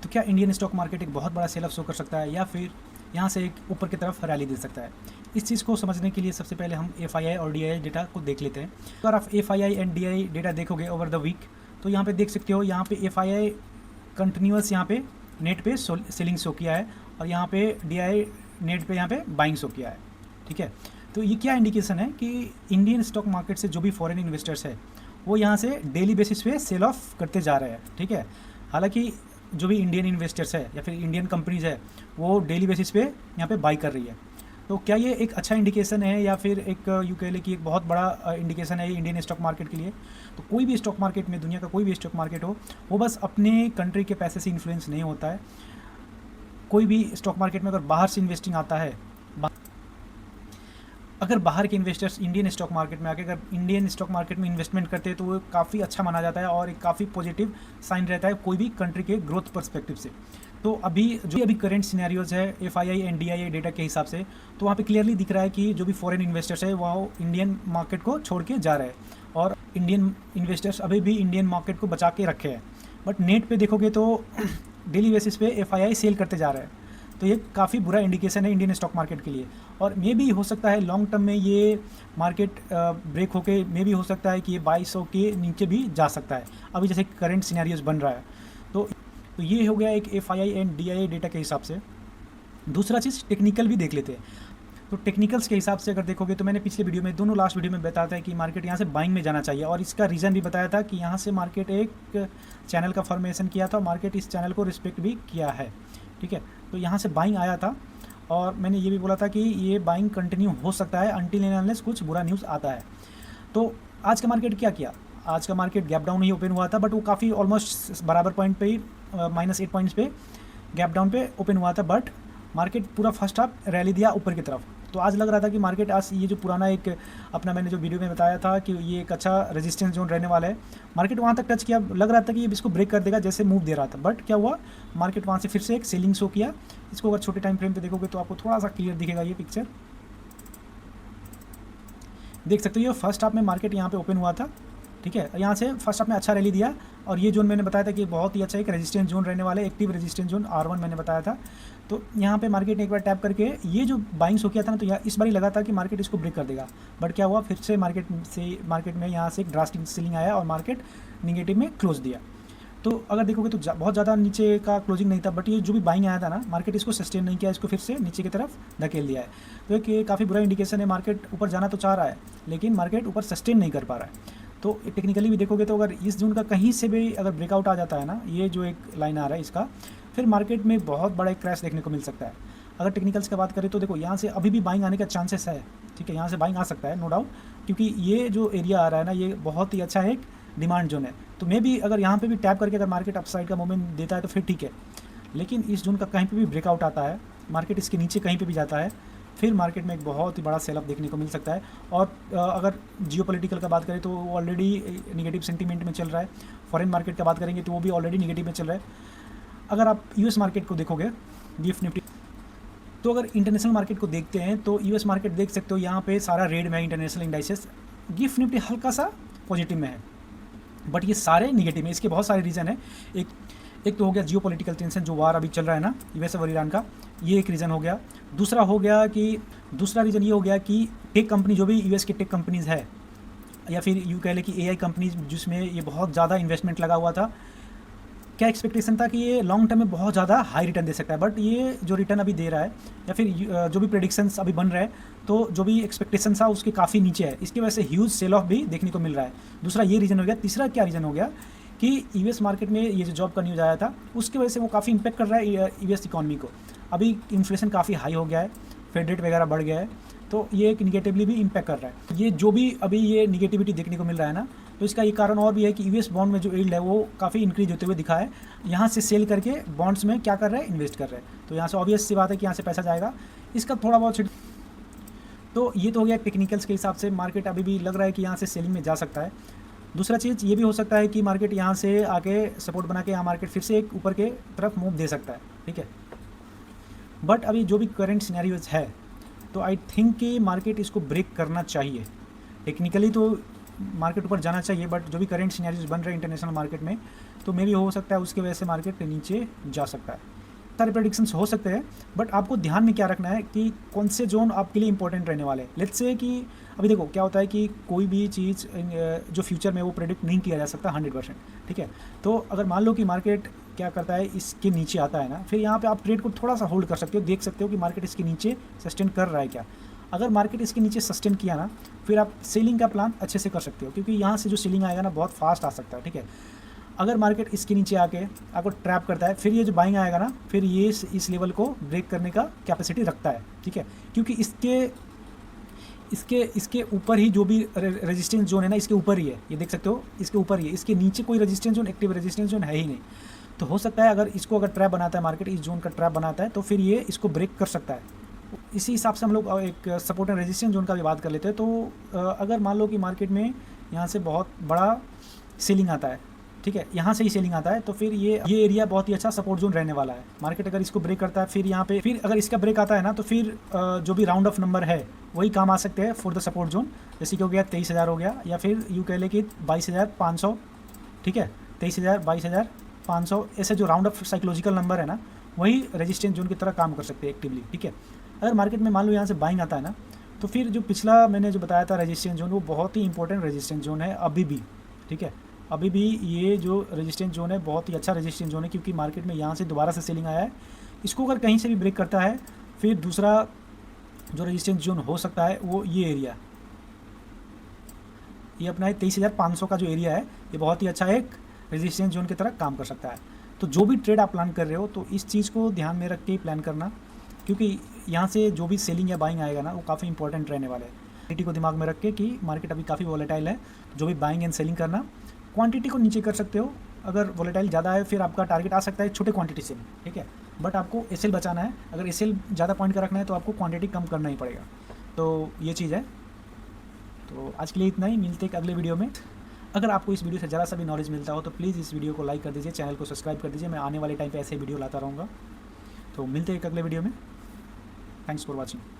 तो क्या Indian stock market एक बहुत बड़ा सेल ऑफ शो कर सकता है या फिर यहाँ से एक ऊपर की तरफ रैली दे सकता है? इस चीज़ को समझने के लिए सबसे पहले हम एफआईआई और डीआईआई डेटा को देख लेते हैं। तो अगर आप एफआईआई एंड डीआईआई डेटा देखोगे ओवर द वीक, तो यहाँ पे देख सकते हो, यहाँ पे एफआईआई कंटिन्यूस यहाँ पे नेट पे सेलिंग शो किया है और यहाँ पे डीआईआई नेट पे यहाँ पे बाइंग शो किया है। ठीक है, तो ये क्या इंडिकेशन है कि इंडियन स्टॉक मार्केट से जो भी फॉरेन इन्वेस्टर्स है वो यहाँ से डेली बेसिस पे सेल ऑफ करते जा रहे हैं। ठीक है, हालांकि जो भी इंडियन इन्वेस्टर्स है या फिर इंडियन कंपनीज है वो डेली बेसिस पे यहाँ पे बाई कर रही है। तो क्या ये एक अच्छा इंडिकेशन है या फिर एक यू कह ले कि एक बहुत बड़ा इंडिकेशन है इंडियन स्टॉक मार्केट के लिए? तो कोई भी स्टॉक मार्केट में, दुनिया का कोई भी स्टॉक मार्केट हो, वो बस अपने कंट्री के पैसे से इन्फ्लुएंस नहीं होता है। कोई भी स्टॉक मार्केट में अगर बाहर से इन्वेस्टिंग आता है, अगर बाहर के इन्वेस्टर्स इंडियन स्टॉक मार्केट में आके अगर इंडियन स्टॉक मार्केट में इन्वेस्टमेंट करते हैं तो वो काफ़ी अच्छा माना जाता है और एक काफ़ी पॉजिटिव साइन रहता है कोई भी कंट्री के ग्रोथ पर्सपेक्टिव से। तो अभी करंट सिनेरियोज है एफआईआई एंड डीआईआई डेटा के हिसाब से, तो वहाँ पे क्लियरली दिख रहा है कि जो भी फॉरेन इन्वेस्टर्स है वो इंडियन मार्केट को छोड़ के जा रहे हैं और इंडियन इन्वेस्टर्स अभी भी इंडियन मार्केट को बचा के रखे हैं। बट नेट पे देखोगे तो डेली बेसिस पे एफआईआई सेल करते जा रहे हैं। तो ये काफ़ी बुरा इंडिकेशन है इंडियन स्टॉक मार्केट के लिए और मे भी हो सकता है लॉन्ग टर्म में ये मार्केट ब्रेक होके मे भी हो सकता है कि ये 2200 के नीचे भी जा सकता है, अभी जैसे करंट सिनेरियोज बन रहा है। तो ये हो गया एक एफआईआई एंड डीआईआई डेटा के हिसाब से। दूसरा चीज़ टेक्निकल भी देख लेते हैं। तो टेक्निकल्स के हिसाब से अगर देखोगे तो मैंने पिछले वीडियो में, दोनों लास्ट वीडियो में बताया था कि मार्केट यहाँ से बाइंग में जाना चाहिए और इसका रीज़न भी बताया था कि यहाँ से मार्केट एक चैनल का फॉर्मेशन किया था और मार्केट इस चैनल को रिस्पेक्ट भी किया है। ठीक है, तो यहाँ से बाइंग आया था और मैंने ये भी बोला था कि ये बाइंग कंटिन्यू हो सकता है अनटिल एंड अनलेस कुछ बुरा न्यूज़ आता है। तो आज का मार्केट क्या किया? आज का मार्केट गैप डाउन ही ओपन हुआ था, बट वो काफ़ी ऑलमोस्ट बराबर पॉइंट पे ही -8 पॉइंट्स पे गैप डाउन पे ओपन हुआ था। बट मार्केट पूरा फर्स्ट हाफ रैली दिया ऊपर की तरफ। तो आज लग रहा था कि मार्केट आज ये जो पुराना एक अपना मैंने जो वीडियो में बताया था कि ये एक अच्छा रेजिस्टेंस जोन रहने वाला है, मार्केट वहाँ तक टच किया, लग रहा था कि ये इसको ब्रेक कर देगा जैसे मूव दे रहा था। बट क्या हुआ, मार्केट वहाँ से फिर से एक सेलिंग शो किया। इसको अगर छोटे टाइम फ्रेम पे देखोगे तो आपको थोड़ा सा क्लियर दिखेगा ये पिक्चर, देख सकते हो। ये फर्स्ट हाफ में मार्केट यहाँ पे ओपन हुआ था। ठीक है, यहाँ से फर्स्ट हाफ में अच्छा रैली दिया और ये जोन मैंने बताया था कि बहुत ही अच्छा एक रेजिस्टेंस जोन रहने वाला है, एक्टिव रेजिस्टेंस जोन R1 मैंने बताया था। तो यहाँ पे मार्केट ने एक बार टैप करके ये जो बाइंग शो किया था ना, तो इस बार ही लगा था कि मार्केट इसको ब्रेक कर देगा। बट क्या हुआ, फिर से मार्केट में यहाँ से एक ड्रास्टिक सेलिंग आया और मार्केट निगेटिव में क्लोज दिया। तो अगर देखोगे तो बहुत ज़्यादा नीचे का क्लोजिंग नहीं था, बट ये जो भी बाइंग आया था ना, मार्केट इसको सस्टेन नहीं किया, इसको फिर से नीचे की तरफ धकेल दिया है। तो एक ये काफ़ी बुरा इंडिकेशन है, मार्केट ऊपर जाना तो चाह रहा है लेकिन मार्केट ऊपर सस्टेन नहीं कर पा रहा है। तो टेक्निकली भी देखोगे तो अगर इस जोन का कहीं से भी अगर ब्रेकआउट आ जाता है ना, ये जो एक लाइन आ रहा है इसका, फिर मार्केट में बहुत बड़ा एक क्रैश देखने को मिल सकता है। अगर टेक्निकल्स की बात करें तो देखो यहाँ से अभी भी बाइंग आने का चांसेस है। ठीक है, यहाँ से बाइंग आ सकता है नो डाउट, क्योंकि ये जो एरिया आ रहा है ना, ये बहुत ही अच्छा एक डिमांड जोन है। तो मे भी अगर यहाँ पे भी टैप करके अगर मार्केट अपसाइड का मूवमेंट देता है तो फिर ठीक है, लेकिन इस जोन का कहीं पे भी ब्रेकआउट आता है, मार्केट इसके नीचे कहीं पे भी जाता है, फिर मार्केट में एक बहुत ही बड़ा सेल ऑफ देखने को मिल सकता है। और अगर जियोपॉलिटिकल का बात करें तो वो ऑलरेडी निगेटिव सेंटीमेंट में चल रहा है। फॉरेन मार्केट का बात करेंगे तो वो भी ऑलरेडी निगेटिव में चल रहा है। अगर आप यूएस मार्केट को देखोगे, गिफ्ट निफ्टी, तो अगर इंटरनेशनल मार्केट को देखते हैं तो यूएस मार्केट देख सकते हो यहाँ पे सारा रेड में है इंटरनेशनल इंडाइसेस, गिफ्ट निफ्टी हल्का सा पॉजिटिव में है, बट ये सारे निगेटिव में। इसके बहुत सारे रीज़न है। एक तो हो गया जियोपॉलिटिकल टेंशन, जो वार अभी चल रहा है ना यूएस और ईरान का, ये एक रीज़न हो गया। दूसरा रीज़न ये हो गया कि टेक कंपनी, जो भी यूएस की टेक कंपनीज़ है या फिर यूँ कह लें कि एआई कंपनीज जिसमें ये बहुत ज़्यादा इन्वेस्टमेंट लगा हुआ था, क्या एक्सपेक्टेशन था कि ये लॉन्ग टर्म में बहुत ज़्यादा हाई रिटर्न दे सकता है, बट ये जो रिटर्न अभी दे रहा है या फिर जो भी प्रेडिक्शंस अभी बन रहे हैं, तो जो भी एक्सपेक्टेशन था उसके काफ़ी नीचे है। इसकी वजह से ह्यूज सेल ऑफ भी देखने को मिल रहा है। दूसरा ये रीज़न हो गया। तीसरा क्या रीज़न हो गया कि यूएस मार्केट में ये जो जॉब का न्यूज़ आया था उसकी वजह से वो काफ़ी इंपैक्ट कर रहा है यूएस इकॉनमी को। अभी इन्फ्लेशन काफ़ी हाई हो गया है, फेड रेट वगैरह बढ़ गया है, तो ये एक निगेटिवली भी इम्पैक्ट कर रहा है। ये जो भी अभी ये निगेटिविटी देखने को मिल रहा है ना, तो इसका ये कारण और भी है कि यूएस बॉन्ड में जो यील्ड है वो काफ़ी इंक्रीज होते हुए दिखा है। यहाँ से सेल करके बॉन्ड्स में क्या कर रहे हैं, इन्वेस्ट कर रहे हैं। तो यहाँ से ऑब्वियस सी बात है कि यहाँ से पैसा जाएगा, इसका थोड़ा बहुत। तो ये तो हो गया टेक्निकल्स के हिसाब से, मार्केट अभी भी लग रहा है कि यहाँ से सेलिंग में जा सकता है। दूसरा चीज़ ये भी हो सकता है कि मार्केट यहाँ से आके सपोर्ट बना के यहाँ मार्केट फिर से एक ऊपर के तरफ मूव दे सकता है। ठीक है, बट अभी जो भी करंट सिनेरियोज है, तो आई थिंक कि मार्केट इसको ब्रेक करना चाहिए। टेक्निकली तो मार्केट ऊपर जाना चाहिए, बट जो भी करेंट सिनेरियोज बन रहे हैं इंटरनेशनल मार्केट में, तो मे भी हो सकता है उसकी वजह से मार्केट नीचे जा सकता है। सारे प्रेडिक्शंस हो सकते हैं, बट आपको ध्यान में क्या रखना है कि कौन से जोन आपके लिए इंपॉर्टेंट रहने वाले हैं। लेट्स से कि अभी देखो क्या होता है कि कोई भी चीज़ जो फ्यूचर में वो प्रेडिक्ट नहीं किया जा सकता 100%, ठीक है। तो अगर मान लो कि मार्केट क्या करता है, इसके नीचे आता है ना, फिर यहाँ पे आप ट्रेड को थोड़ा सा होल्ड कर सकते हो, देख सकते हो कि मार्केट इसके नीचे सस्टेन कर रहा है क्या। अगर मार्केट इसके नीचे सस्टेन किया ना, फिर आप सेलिंग का प्लान अच्छे से कर सकते हो, क्योंकि यहाँ से जो सेलिंग आएगा ना बहुत फास्ट आ सकता है, ठीक है। अगर मार्केट इसके नीचे आके आपको ट्रैप करता है, फिर ये जो बाइंग आएगा ना, फिर ये इस लेवल को ब्रेक करने का कैपेसिटी रखता है, ठीक है। क्योंकि इसके ऊपर ही जो भी रेजिस्टेंस जोन है ना, इसके ऊपर ही है, ये देख सकते हो, इसके ऊपर ही है, इसके नीचे कोई resistance zone, active resistance zone है ही नहीं। तो हो सकता है अगर इसको अगर ट्रैप बनाता है मार्केट, इस जोन का ट्रैप बनाता है, तो फिर ये इसको ब्रेक कर सकता है। इसी हिसाब से हम लोग एक सपोर्ट एंड रेजिस्टेंस जोन का भी बात कर लेते हैं। तो अगर मान लो कि मार्केट में यहाँ से बहुत बड़ा सेलिंग आता है, ठीक है, यहाँ से ही सेलिंग आता है, तो फिर ये एरिया बहुत ही अच्छा सपोर्ट जोन रहने वाला है। मार्केट अगर इसको ब्रेक करता है, फिर यहाँ पे फिर अगर इसका ब्रेक आता है ना, तो फिर जो भी राउंड ऑफ नंबर है वही काम आ सकते हैं फॉर द सपोर्ट जोन। जैसे कि हो गया 23,000 हो गया, या फिर यूँ कह ले कि 22,500, ठीक है, 23,000, 22,500, ऐसे जो राउंड ऑफ साइकोलॉजिकल नंबर है ना, वही रेजिस्टेंस जोन की तरह काम कर सकते हैं एक्टिवली, ठीक है। अगर मार्केट में मान लो यहाँ से बाइंग आता है ना, तो फिर जो पिछला मैंने जो बताया था रेजिस्टेंस जोन, वो बहुत ही इंपॉर्टेंट रेजिस्टेंस जोन है अभी भी, ठीक है। अभी भी ये जो रेजिस्टेंस जोन है बहुत ही अच्छा रेजिस्टेंस जोन है, क्योंकि मार्केट में यहाँ से दोबारा से सेलिंग आया है। इसको अगर कहीं से भी ब्रेक करता है, फिर दूसरा जो रेजिस्टेंस जोन हो सकता है वो ये एरिया, ये अपना 23,500 का जो एरिया है, ये बहुत ही अच्छा एक रेजिस्टेंस जोन की तरह काम कर सकता है। तो जो भी ट्रेड आप प्लान कर रहे हो, तो इस चीज़ को ध्यान में रख के ही प्लान करना, क्योंकि यहाँ से जो भी सेलिंग या बाइंग आएगा ना, वो काफ़ी इंपॉर्टेंट रहने वाला है। क्वांटिटी को दिमाग में रख के कि मार्केट अभी काफ़ी वॉलेटाइल है, जो भी बाइंग एंड सेलिंग करना, क्वांटिटी को नीचे कर सकते हो। अगर वॉलेटाइल ज़्यादा है, फिर आपका टारगेट आ सकता है छोटे क्वांटिटी से, ठीक है, बट आपको एसएल बचाना है। अगर एसएल ज़्यादा पॉइंट का रखना है, तो आपको क्वांटिटी कम करना ही पड़ेगा। तो ये चीज़ है। तो आज के लिए इतना ही, मिलते हैं अगले वीडियो में। अगर आपको इस वीडियो से ज़रा सा भी नॉलेज मिलता हो, तो प्लीज़ इस वीडियो को लाइक कर दीजिए, चैनल को सब्सक्राइब कर दीजिए। मैं आने वाले टाइम पे ऐसे वीडियो लाता रहूँगा। तो मिलते हैं एक अगले वीडियो में। Thanks for watching.